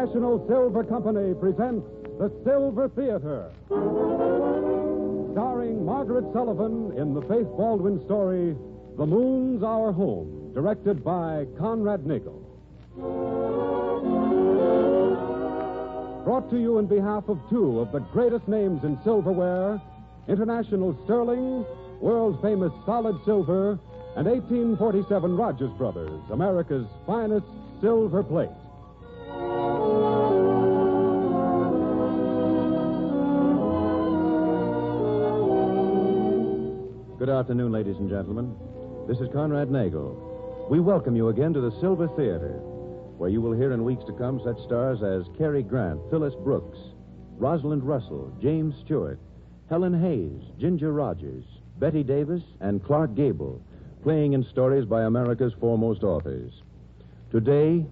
International Silver Company presents The Silver Theater. Starring Margaret Sullavan in the Faith Baldwin story, The Moon's Our Home, directed by Conrad Nagel. Brought to you in behalf of two of the greatest names in silverware, International Sterling, world-famous solid silver, and 1847 Rogers Brothers, America's finest silver plate. Good afternoon, ladies and gentlemen. This is Conrad Nagel. We welcome you again to the Silver Theater, where you will hear in weeks to come such stars as Cary Grant, Phyllis Brooks, Rosalind Russell, James Stewart, Helen Hayes, Ginger Rogers, Betty Davis, and Clark Gable, playing in stories by America's foremost authors. Today,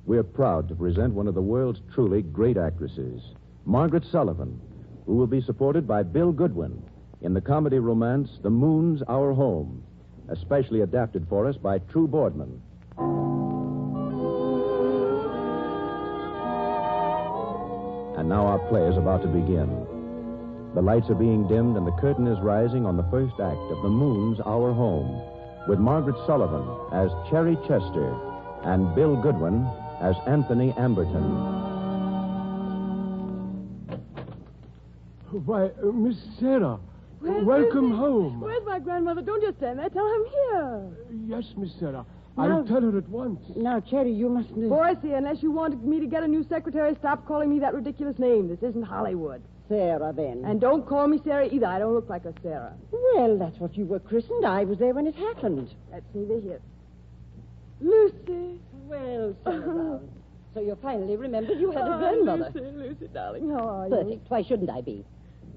we're proud to present one of the world's truly great actresses, Margaret Sullavan, who will be supported by Bill Goodwin in the comedy romance The Moon's Our Home, especially adapted for us by True Boardman. And now our play is about to begin. The lights are being dimmed and the curtain is rising on the first act of The Moon's Our Home, with Margaret Sullavan as Cherry Chester and Bill Goodwin as Anthony Amberton. Why, Miss Sarah, welcome home. Where's my grandmother? Don't just stand there. Tell her I'm here. Yes, Miss Sarah. I'll tell her at once. Now, Cherry, you mustn't... Boise, unless you wanted me to get a new secretary, stop calling me that ridiculous name. This isn't Hollywood. Sarah, then. And don't call me Sarah either. I don't look like a Sarah. Well, that's what you were christened. I was there when it happened. That's neither here. Lucy. Well, Sarah. So you finally remembered you had a grandmother. Lucy, darling, how are you? Perfect. Why shouldn't I be?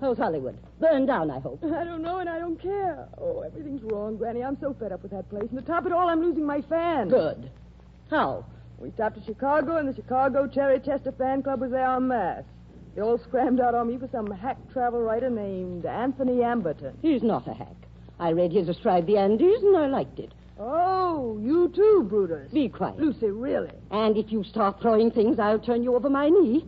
How's Hollywood? Burned down, I hope. I don't know, and I don't care. Oh, everything's wrong, Granny. I'm so fed up with that place. And to top it all, I'm losing my fans. Good. How? We stopped at Chicago, and the Chicago Cherry Chester fan club was there en masse. They all scrammed out on me for some hack travel writer named Anthony Amberton. He's not a hack. I read his Astride the Andes, and I liked it. Oh, you too, Brutus. Be quiet. Lucy, really? And if you start throwing things, I'll turn you over my knee.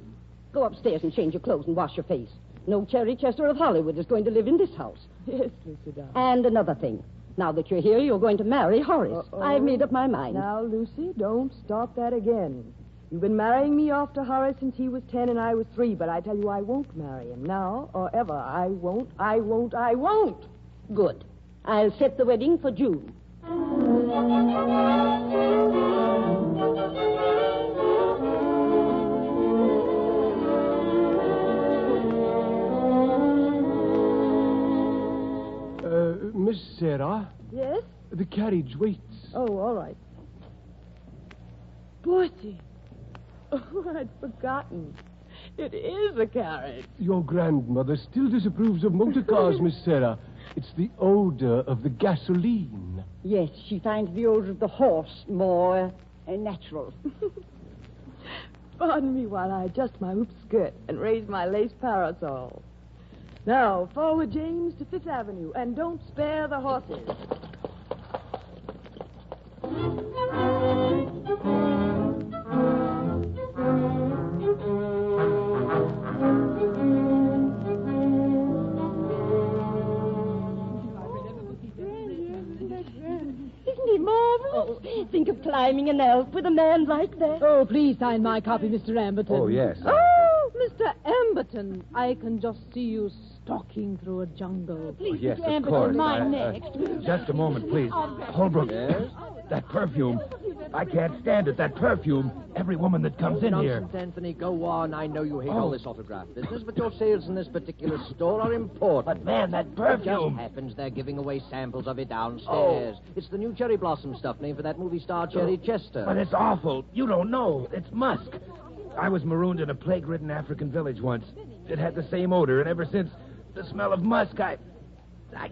Go upstairs and change your clothes and wash your face. No Cherry Chester of Hollywood is going to live in this house. Yes, Lucy, darling. And another thing. Now that you're here, you're going to marry Horace. Uh-oh. I've made up my mind. Now, Lucy, don't start that again. You've been marrying me off to Horace since he was 10 and I was 3, but I tell you I won't marry him now or ever. I won't. Good. I'll set the wedding for June. Miss Sarah? Yes? The carriage waits. Oh, all right. Boise. Oh, I'd forgotten. It is a carriage. Your grandmother still disapproves of motor cars, Miss Sarah. It's the odor of the gasoline. Yes, she finds the odor of the horse more natural. Pardon me while I adjust my hoop skirt and raise my lace parasol. Now, forward, James, to Fifth Avenue, and don't spare the horses. Isn't he marvelous? Oh, think of climbing an elf with a man like that. Oh, please sign my copy, Mr. Amberton. Oh, yes. Oh, Mr. Amberton, I can just see you stalking through a jungle. Please, yes, Mr. of Amberton, course. mine next. Just a moment, please. Holbrook. Yes? That perfume. I can't stand it, that perfume. Every woman that comes in here. Nonsense, Anthony. Go on. I know you hate all this autograph business, but your sales in this particular store are important. But, man, that It perfume. just happens they're giving away samples of it downstairs. It's the new cherry blossom stuff named for that movie star Cherry Chester. But it's awful. You don't know. It's musk. I was marooned in a plague-ridden African village once. It had the same odor, and ever since, the smell of musk, I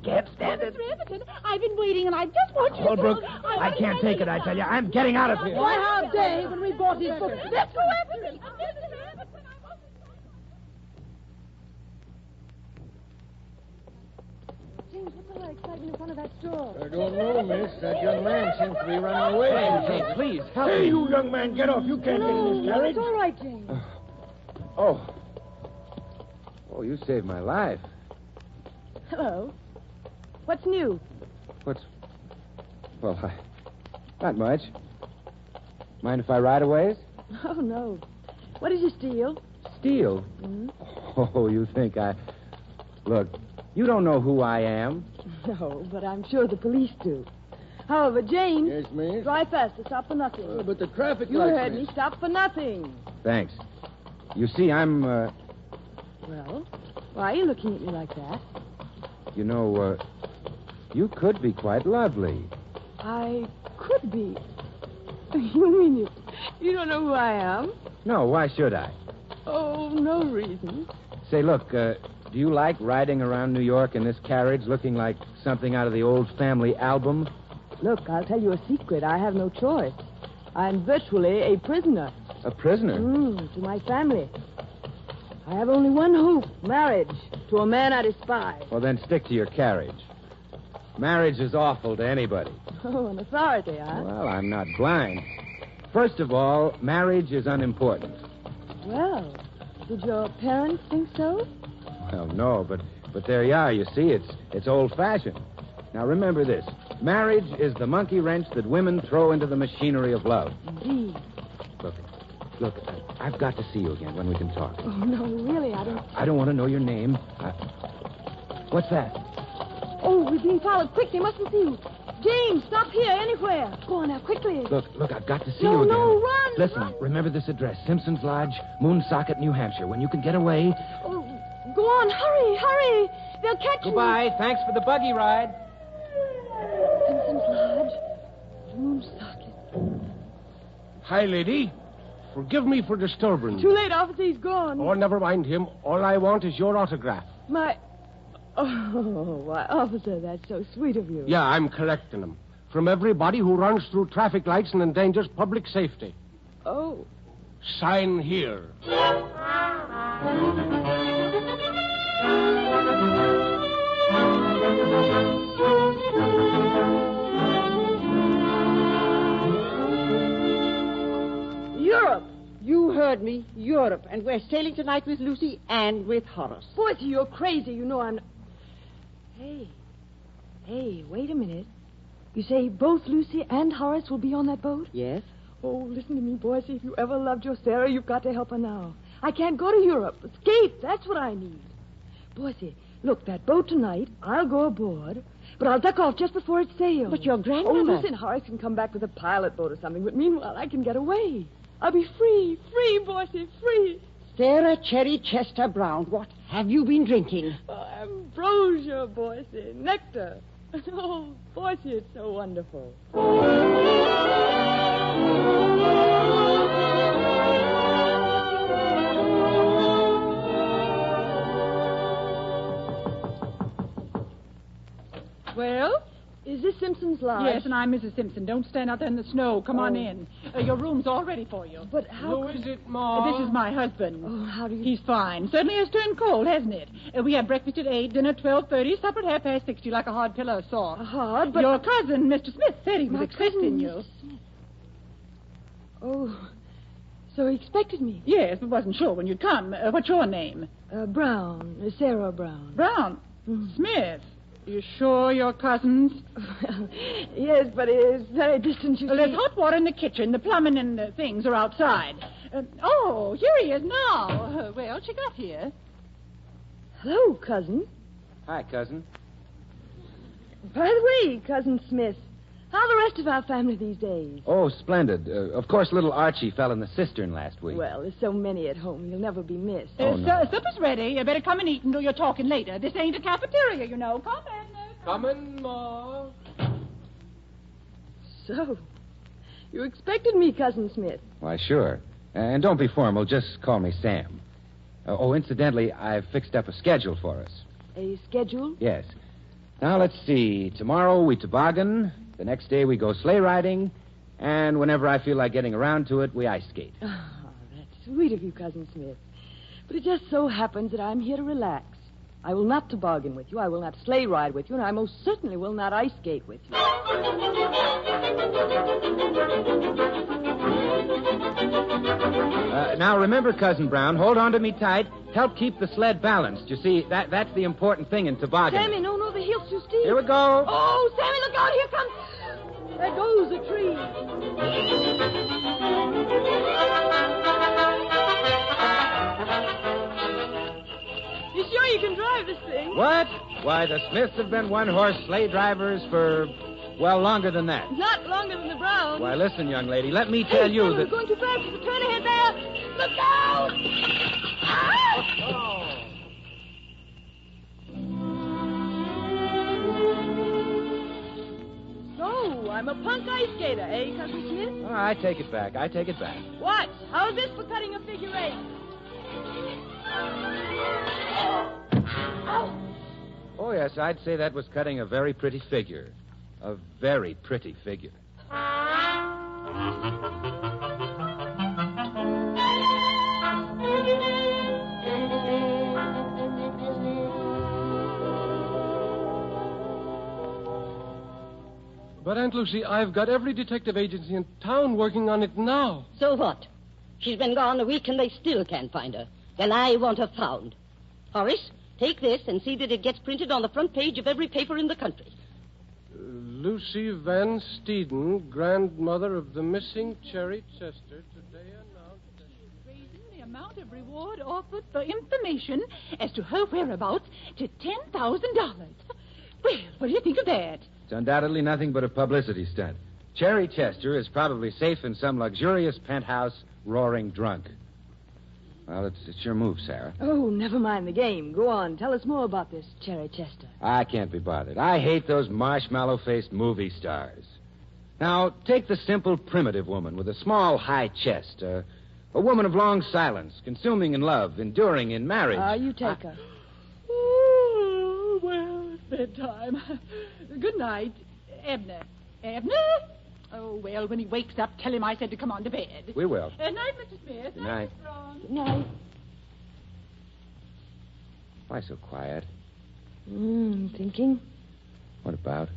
can't stand it. Mr. Amberton, I've been waiting, and I just want you Holbrook, to... I can't take it, I tell you. I'm getting out of here. Why, how dare he when we bought his book? Let's go after him. Mr. Amberton, I want... James, what all that excitement in front of that store? I don't know, miss. That young man seems to be running away. Hey, please, help Hey, me. you young man, get off. You can't get in this carriage. It's all right, James. Oh, you saved my life. Hello. What's new? Not much. Mind if I ride a ways? Oh, no. What did you steal? Steal? Hmm? Oh, you think I... Look, you don't know who I am. No, but I'm sure the police do. However, James... Yes, miss? Drive faster. Stop for nothing. But the traffic You heard me. Stop for nothing. Thanks. You see, I'm, Well, why are you looking at me like that? You know, you could be quite lovely. I could be. You mean you don't know who I am? No, why should I? Oh, no reason. Say, look, do you like riding around New York in this carriage looking like something out of the old family album? Look, I'll tell you a secret. I have no choice. I'm virtually a prisoner. A prisoner? To my family. I have only one hope, marriage to a man I despise. Well, then stick to your carriage. Marriage is awful to anybody. Oh, an authority, huh? Well, I'm not blind. First of all, marriage is unimportant. Well, did your parents think so? Well, no, but there you are. You see, it's old-fashioned. Now, remember this. Marriage is the monkey wrench that women throw into the machinery of love. Indeed. Look, I've got to see you again when we can talk. Oh, no, really, I don't want to know your name. What's that? Oh, we're being followed. Quick, they mustn't see you. James, stop here, anywhere. Go on now, quickly. Look, I've got to see you again. No, run. Listen, run. remember this address, Simpson's Lodge, Moonsocket, New Hampshire. When you can get away... Oh, go on, hurry. They'll catch you. Goodbye. Thanks for the buggy ride. Simpson's Lodge, Moonsocket. Hi, lady. Forgive me for disturbing. Too late, officer, he's gone. Oh, never mind him. All I want is your autograph. Oh, why, officer, that's so sweet of you. Yeah, I'm collecting them. From everybody who runs through traffic lights and endangers public safety. Oh. Sign here. Europe. You heard me. Europe. And we're sailing tonight with Lucy and with Horace. Boy, you're crazy. You know I'm... Hey, wait a minute. You say both Lucy and Horace will be on that boat? Yes. Oh, listen to me, boys. If you ever loved your Sarah, you've got to help her now. I can't go to Europe. Escape. That's what I need. Boise, look, that boat tonight, I'll go aboard, but I'll duck off just before it sails. But your grandmother... Oh, listen, Horace can come back with a pilot boat or something, but meanwhile I can get away. I'll be free, Boise, free. Sarah Cherry Chester Brown, what have you been drinking? Oh, ambrosia, Boise, nectar. Oh, Boise, it's so wonderful. Well? Is this Simpson's Lodge? Yes, and I'm Mrs. Simpson. Don't stand out there in the snow. Come on in. Your room's all ready for you. But how... Who is it, Ma? This is my husband. Oh, how do you... He's fine. Certainly has turned cold, hasn't it? We have breakfast at 8, dinner at 12:30, supper at 6:30. You like a hard pillow of sauce. Hard, but... Your cousin, Mr. Smith, said he was My expecting cousin, you. Mr. Smith. Oh, so he expected me. Yes, but wasn't sure when you'd come. What's your name? Brown, Sarah Brown. Brown. Smith. You sure you're cousins? Yes, but it is very distant, you see. There's hot water in the kitchen. The plumbing and the things are outside. Oh, here he is now. Well, she got here. Hello, cousin. Hi, cousin. By the way, Cousin Smith, how are the rest of our family these days? Oh, splendid. Of course, little Archie fell in the cistern last week. Well, there's so many at home, you'll never be missed. no. Supper's ready. You better come and eat and do your talking later. This ain't a cafeteria, you know. Come in. Coming, Ma. So, you expected me, Cousin Smith. Why, sure. And don't be formal. Just call me Sam. Incidentally, I've fixed up a schedule for us. A schedule? Yes. Now, let's see. Tomorrow we toboggan. The next day we go sleigh riding. And whenever I feel like getting around to it, we ice skate. Oh, that's sweet of you, Cousin Smith. But it just so happens that I'm here to relax. I will not toboggan with you. I will not sleigh ride with you. And I most certainly will not ice skate with you. Now, remember, Cousin Brown, hold on to me tight. Help keep the sled balanced. You see, that's the important thing in tobogganing. Sammy, no, the hill's too steep. Here we go. Oh, Sammy, look out. Here comes... There goes the tree. You sure you can drive this thing? What? Why, the Smiths have been one-horse sleigh drivers for, well, longer than that. Not longer than the Browns. Why, listen, young lady, let me tell you that... We're going too fast. There's a turn ahead there. Look out! Ah! So, I'm a punk ice skater, eh, Cousin Smith? Oh, I take it back. Watch. How's this for cutting a figure eight? Ow! Oh, yes, I'd say that was cutting a very pretty figure. A very pretty figure. But, Aunt Lucy, I've got every detective agency in town working on it now. So what? She's been gone a week and they still can't find her. Well, I want her found. Horace, take this and see that it gets printed on the front page of every paper in the country. Lucy Van Steeden, grandmother of the missing Cherry Chester, today announced that... Raising the amount of reward offered for information as to her whereabouts to $10,000. Well, what do you think of that? It's undoubtedly nothing but a publicity stunt. Cherry Chester is probably safe in some luxurious penthouse, roaring drunk. Well, it's your move, Sarah. Oh, never mind the game. Go on. Tell us more about this Cherry Chester. I can't be bothered. I hate those marshmallow-faced movie stars. Now, take the simple, primitive woman with a small, high chest. A woman of long silence, consuming in love, enduring in marriage. You take her. Oh, well, it's bedtime. Good night, Abner. Abner? Oh, well, when he wakes up, tell him I said to come on to bed. We will. Night, Mr. Smith. Good night. Mr. Strong. Good night. Why so quiet? Thinking. What about?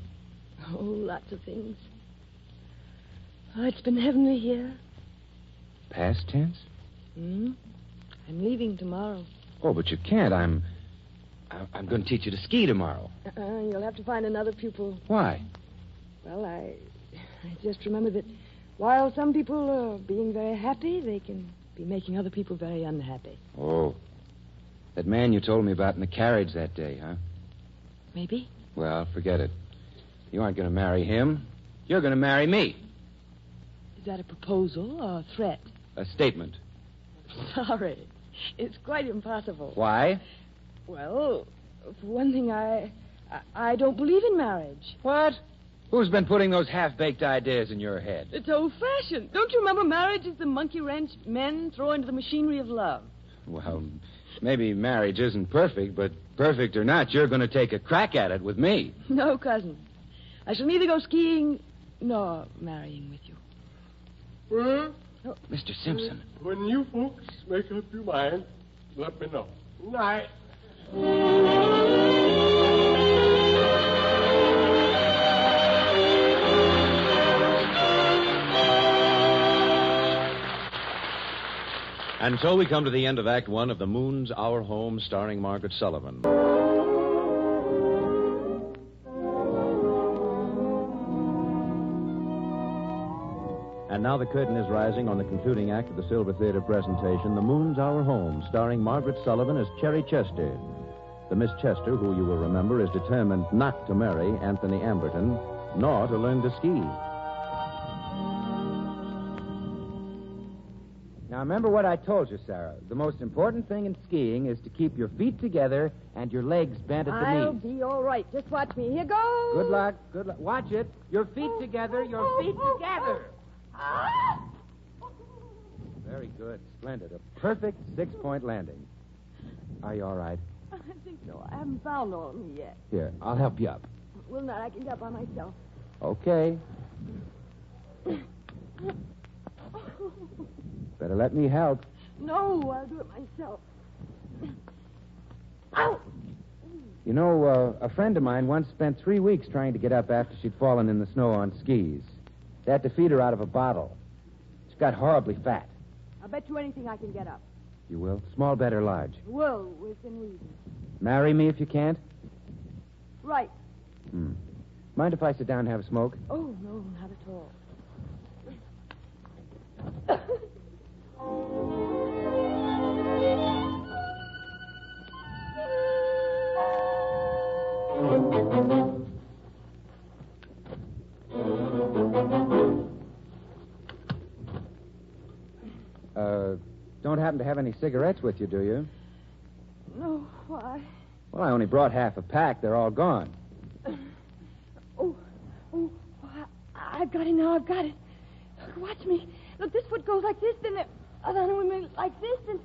Oh, lots of things. Oh, it's been heavenly here. Past tense? I'm leaving tomorrow. Oh, but you can't. I'm going to teach you to ski tomorrow. You'll have to find another pupil. Why? Well, I just remember that while some people are being very happy, they can be making other people very unhappy. Oh. That man you told me about in the carriage that day, huh? Maybe. Well, forget it. You aren't going to marry him. You're going to marry me. Is that a proposal or a threat? A statement. Sorry. It's quite impossible. Why? Well, for one thing, I don't believe in marriage. What? Who's been putting those half-baked ideas in your head? It's old-fashioned. Don't you remember marriage is the monkey wrench men throw into the machinery of love? Well, maybe marriage isn't perfect, but perfect or not, you're going to take a crack at it with me. No, cousin. I shall neither go skiing nor marrying with you. Well, Mr. Simpson. When you folks make up your mind, let me know. Night. And so we come to the end of Act One of The Moon's Our Home, starring Margaret Sullavan. And now the curtain is rising on the concluding act of the Silver Theater presentation, The Moon's Our Home, starring Margaret Sullavan as Cherry Chester. The Miss Chester, who you will remember, is determined not to marry Anthony Amberton, nor to learn to ski. Now, remember what I told you, Sarah. The most important thing in skiing is to keep your feet together and your legs bent at the I'll knees. be all right. Just watch me. Here goes. Good luck. Good luck. Watch it. Your feet together. Your feet together. Very good. Splendid. A perfect six-point landing. Are you all right? I think so. I haven't found all of me yet. Here, I'll help you up. Well, not. I can get by myself. Okay. Better let me help. No, I'll do it myself. Ow! You know, a friend of mine once spent 3 weeks trying to get up after she'd fallen in the snow on skis. They had to feed her out of a bottle. She got horribly fat. I'll bet you anything I can get up. You will? Small bet or large? Well, within reason. Marry me if you can't? Right. Mind if I sit down and have a smoke? Oh, no, not at all. Don't happen to have any cigarettes with you, do you? No, why? Well, I only brought half a pack. They're all gone. I've got it now. I've got it. Look, watch me. Look, this foot goes like this, then the other one like this, and...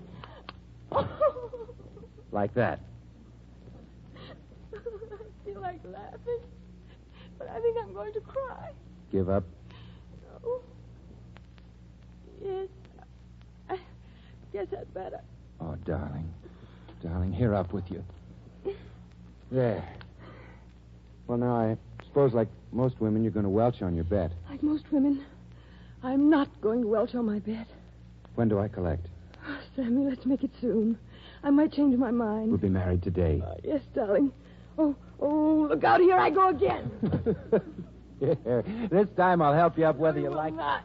Like that. I feel like laughing, but I think I'm going to cry. Give up? No. Yes. I guess I'd better. Oh, darling. Darling, here up with you. There. Well, now, I suppose, like most women, you're going to welch on your bet. Like most women, I'm not going to welch on my bet. When do I collect? Oh, Sammy, let's make it soon. I might change my mind. We'll be married today. Yes, darling. Oh, look out, here I go again. Here. This time I'll help you up whether you like... Not.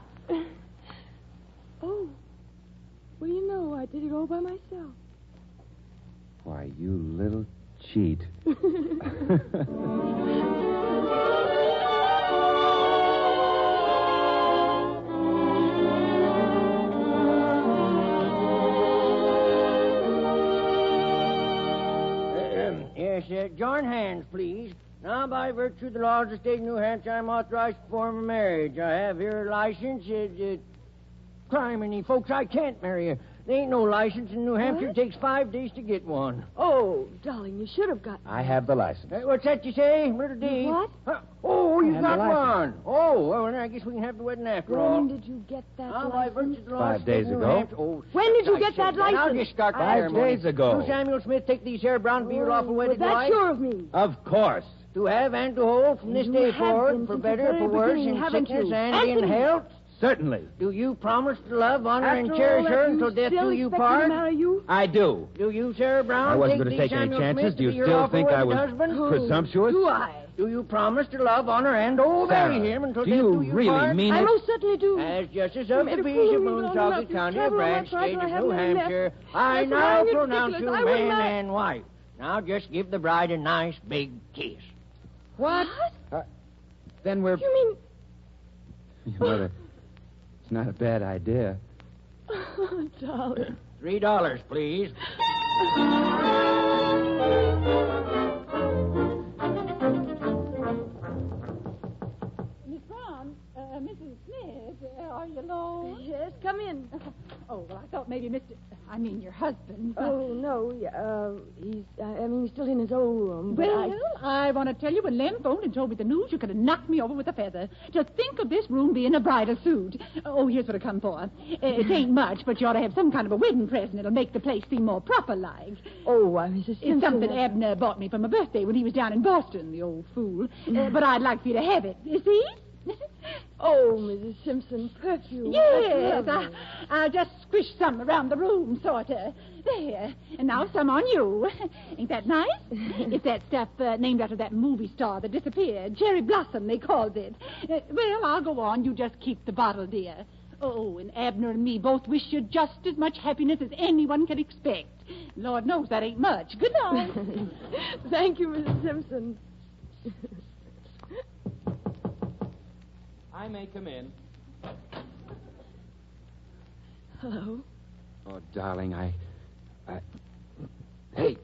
Oh. Well, you know, I did it all by myself. Why, you little cheat. Yes, join hands, please. Now, by virtue of the laws of the state of New Hampshire, I'm authorized to perform a marriage. I have here a license. Crime, any folks, I can't marry you. There ain't no license in New Hampshire. What? It takes 5 days to get one. Oh, darling, you should have gotten I have the license. What's that you say, Little D? What? Oh, you I have got the license. one. Oh, well, then I guess we can have the wedding after all. When did you get that Now, by virtue license? of the laws 5 of the state days of New ago. Hampshire... Oh, When did you I get said that I'll license? just start the 5 ceremony. days ago. You, Samuel Smith, take these here brown to be your lawful Was wedded that wife. sure of me? Of course. To have and to hold from this You day have forward, been for since better, the very for worse, beginning, in haven't sickness you? and in Anthony! health. Certainly. Do you promise to love, honor, and After cherish all her that, until death still do you expect me part? to marry you? I do. Do you, Sarah Brown, I wasn't take going to these take any Samuel chances. Smith Do you to be your still lawful think I wedded was husband? presumptuous? Do I? Do you promise to love, honor, and marry Sarah, him until do death you do you really part? mean I it? most certainly do. As Justice You of made the a Peace fool of of me long enough. Woonsocket You County, travel all Branch, that far State till I of have New one left. Hampshire, I That's now wrong, it's pronounce ridiculous. you I will man not- and wife. Now just give the bride a nice big kiss. What? Then we're... You mean... You know, it's not a bad idea. Oh, darling. $3, please. Miss Brown, Mrs. Smith, are you alone? Yes, come in. Oh, well, I thought maybe your husband. Oh, no, he's still in his old room. But Well, I want to tell you, when Lem phoned and told me the news, you could have knocked me over with a feather. Just think of this room being a bridal suit. Oh, here's what I come for. It ain't much, but you ought to have some kind of a wedding present. It'll make the place seem more proper-like. Mrs. It's Simpson... something Abner bought me for my birthday when he was down in Boston, the old fool. But I'd like for you to have it. You see? Oh, Mrs. Simpson, perfume. Yes, That's lovely. I'll just squish some around the room, sort of. There. And now some on you. Ain't that nice? It's that stuff named after that movie star that disappeared. Cherry Blossom, they called it. Well, I'll go on. You just keep the bottle, dear. Oh, and Abner and me both wish you just as much happiness as anyone can expect. Lord knows that ain't much. Good night. Thank you, Mrs. Simpson. I may come in. Hello? Oh, darling, I... Hey,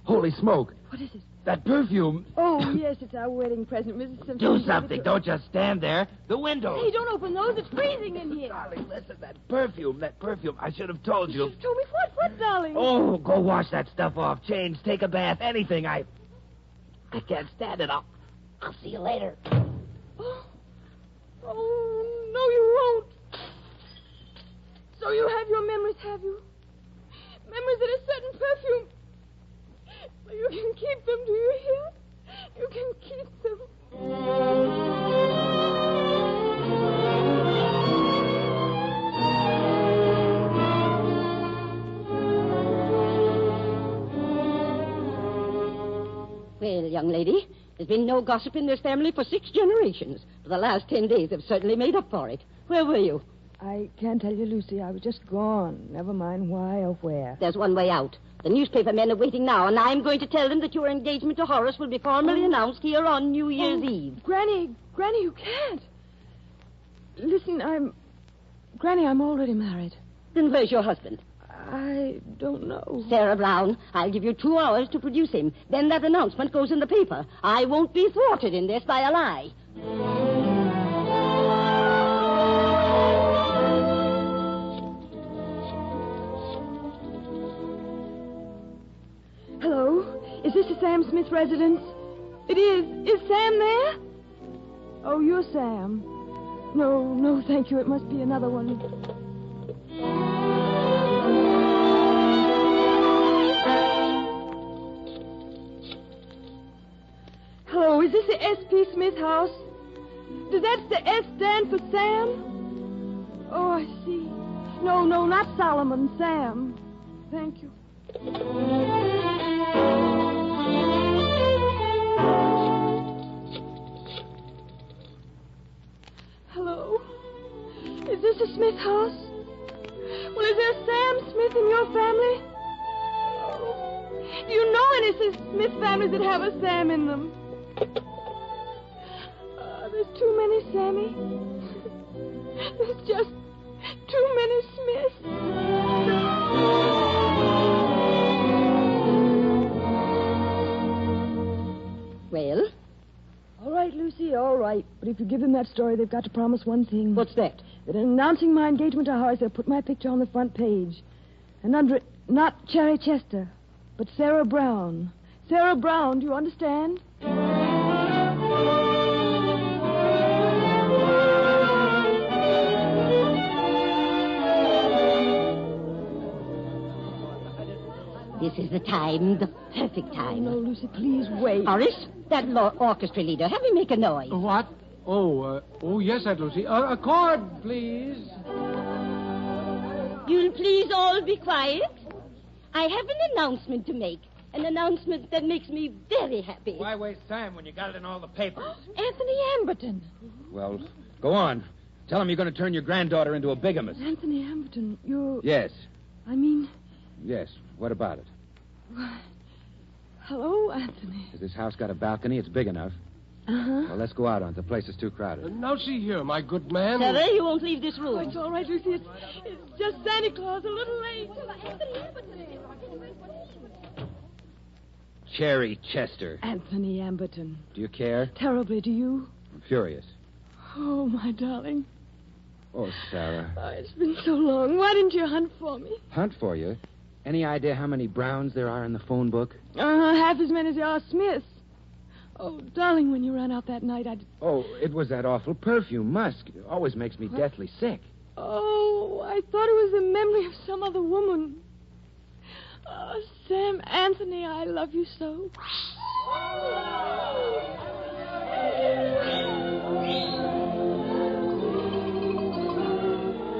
holy smoke. What is it? That perfume. Oh, yes, it's our wedding present, Mrs. Simpson. Do something. Don't just stand there. The window. Hey, don't open those. It's freezing in here. Darling, listen, that perfume. I should have told you. You told me what, darling? Oh, go wash that stuff off. Change, take a bath, anything. I can't stand it. I'll see you later. Oh, no, you won't. So you have your memories, have you? Memories of a certain perfume. Well, you can keep them, do you hear? You can keep them. Well, young lady, there's been no gossip in this family for 6 generations. For the last 10 days have certainly made up for it. Where were you? I can't tell you, Lucy. I was just gone. Never mind why or where. There's one way out. The newspaper men are waiting now, and I'm going to tell them that your engagement to Horace will be formally announced here on New Year's Eve. Granny, you can't. Listen, Granny, I'm already married. Then where's your husband? I don't know. Sarah Brown, I'll give you 2 hours to produce him. Then that announcement goes in the paper. I won't be thwarted in this by a lie. Hello? Is this the Sam Smith residence? It is. Is Sam there? Oh, you're Sam. No, thank you. It must be another one. Hello, is this the S.P. Smith house? Does that the S stand for Sam? Oh, I see. No, not Solomon, Sam. Thank you. Hello? Is this the Smith house? Well, is there Sam Smith in your family? Oh. Do you know any Smith families that have a Sam in them? There's too many Sammy. There's just too many Smiths. Well? All right, Lucy, all right. But if you give them that story, they've got to promise one thing. What's that? That in announcing my engagement to Horace, they'll put my picture on the front page. And under it, not Cherry Chester, but Sarah Brown. Sarah Brown, do you understand? This is the time, the perfect time. No, Lucy, please wait. Horace, that orchestra leader, have him make a noise. What? Oh, yes, Aunt Lucy. A chord, please. You'll please all be quiet. I have an announcement to make. An announcement that makes me very happy. Why waste time when you got it in all the papers? Anthony Amberton. Well, go on. Tell him you're going to turn your granddaughter into a bigamist. Anthony Amberton, you're... Yes. I mean... Yes. What about it? Hello, Anthony. Has this house got a balcony? It's big enough. Uh-huh. Well, let's go out on it. The place is too crowded. Now, see here, my good man. Sarah, you won't leave this room. Oh, it's all right, Lucy. It's just Santa Claus, a little late. Cherry Chester. Anthony Amberton. Do you care? Terribly, do you? I'm furious. Oh, my darling. Oh, Sarah. Oh, it's been so long. Why didn't you hunt for me? Hunt for you? Any idea how many Browns there are in the phone book? Half as many as there are Smiths. Oh, darling, when you ran out that night, Oh, it was that awful perfume, musk. It always makes me deathly sick. Oh, I thought it was the memory of some other woman. Oh, Sam, Anthony, I love you so.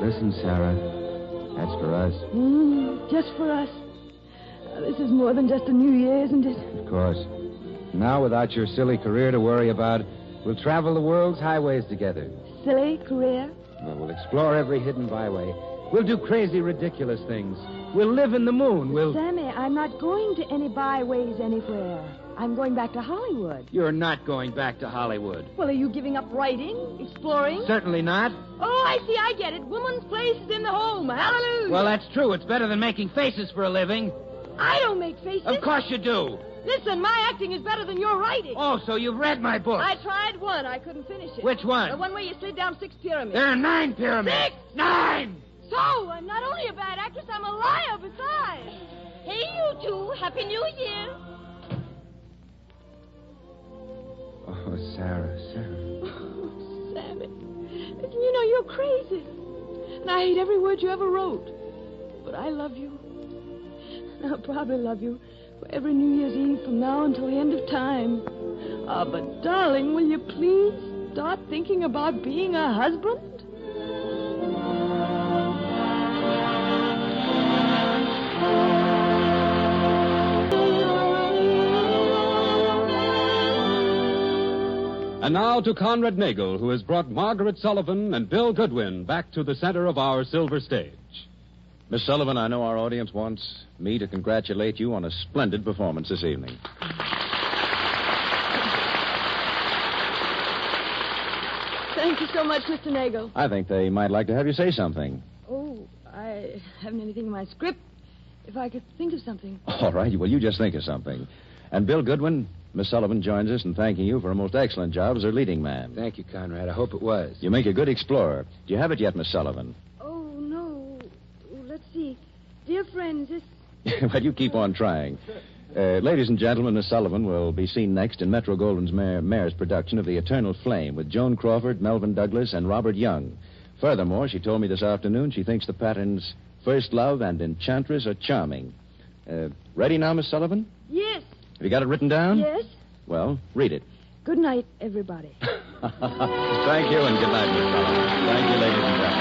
Listen, Sarah. That's for us. Just for us. This is more than just a New Year, isn't it? Of course. Now, without your silly career to worry about, we'll travel the world's highways together. Silly career? Well, we'll explore every hidden byway. We'll do crazy, ridiculous things. We'll live in the moon. Sammy, I'm not going to any byways anywhere. I'm going back to Hollywood. You're not going back to Hollywood. Well, are you giving up writing, exploring? Certainly not. Oh, I see, I get it. Woman's place is in the home. Hallelujah. Well, that's true. It's better than making faces for a living. I don't make faces. Of course you do. Listen, my acting is better than your writing. Oh, so you've read my book. I tried one. I couldn't finish it. Which one? The one where you slid down 6 pyramids. There are 9 pyramids. 6? 9! So, I'm not only a bad actress, I'm a liar besides. Hey, you two. Happy New Year. Oh, Sarah. Oh, Sammy. Listen, you know, you're crazy. And I hate every word you ever wrote. But I love you. I'll probably love you for every New Year's Eve from now until the end of time. But, darling, will you please start thinking about being a husband? And now to Conrad Nagel, who has brought Margaret Sullavan and Bill Goodwin back to the center of our silver stage. Miss Sullivan, I know our audience wants me to congratulate you on a splendid performance this evening. Thank you so much, Mr. Nagel. I think they might like to have you say something. Oh, I haven't anything in my script. If I could think of something. All right, well, you just think of something. And Bill Goodwin, Miss Sullivan joins us in thanking you for a most excellent job as her leading man. Thank you, Conrad. I hope it was. You make a good explorer. Do you have it yet, Miss Sullivan? Oh, no. Let's see. Dear friends, this... Well, you keep on trying. Ladies and gentlemen, Miss Sullivan will be seen next in Metro-Goldwyn's Mayor's production of The Eternal Flame with Joan Crawford, Melvin Douglas, and Robert Young. Furthermore, she told me this afternoon she thinks the patterns First Love and Enchantress are charming. Ready now, Miss Sullivan? Yes. Have you got it written down? Yes. Well, read it. Good night, everybody. Thank you, and good night, Miss Sullivan. Thank you, ladies and gentlemen.